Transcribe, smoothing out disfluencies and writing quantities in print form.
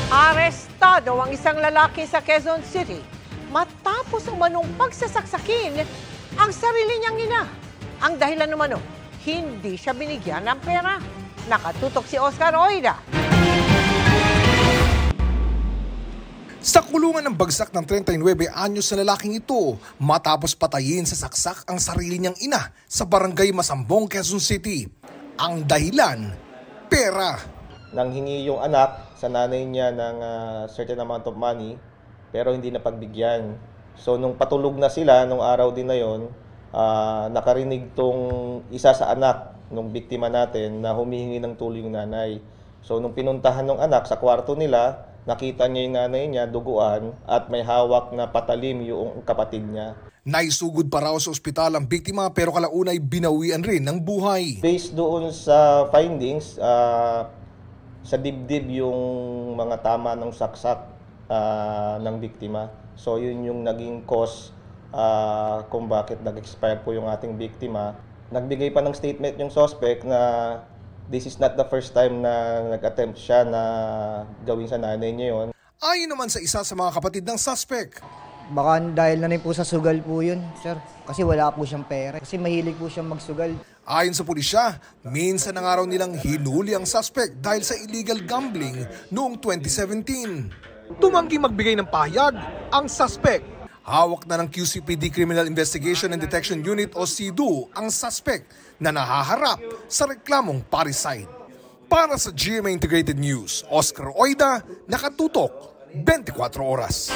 Arestado ang isang lalaki sa Quezon City matapos umanong pagsasaksakin ang sarili niyang ina. Ang dahilan umano, hindi siya binigyan ng pera. Nakatutok si Oscar Oida. Sa kulungan ng bagsak ng 39 anyos na lalaking ito matapos patayin sa saksak ang sarili niyang ina sa barangay Masambong, Quezon City. Ang dahilan, pera. Nanghingi yung anak sa nanay niya ng certain amount of money pero hindi na pagbigyan. So nung patulog na sila, nung araw din na yon, nakarinig tong isa sa anak nung biktima natin na humihingi ng tulong yung nanay. So nung pinuntahan ng anak sa kwarto nila, nakita niya yung nanay niya duguan at may hawak na patalim yung kapatid niya. Naisugod pa raw sa ospital ang biktima pero kalaunay binawian rin ng buhay. Based doon sa findings, sa dibdib yung mga tama ng saksak ng biktima. So yun yung naging cause kung bakit nag-expire po yung ating biktima. Nagbigay pa ng statement yung suspect na this is not the first time na nag-attempt siya na gawin sa nanay niya yun. Ayon naman sa isa sa mga kapatid ng suspect. Baka dahil na rin po sa sugal po yun, sir. Kasi wala po siyang pera. Kasi mahilig po siyang magsugal. Ayon sa pulisya, minsan na nga raw nilang hinuli ang suspect dahil sa illegal gambling noong 2017. Tumanggi magbigay ng pahayag ang suspect. Hawak na ng QCPD Criminal Investigation and Detection Unit o CIDU ang suspect na nahaharap sa reklamong parricide. Para sa GMA Integrated News, Oscar Oida, nakatutok 24 oras.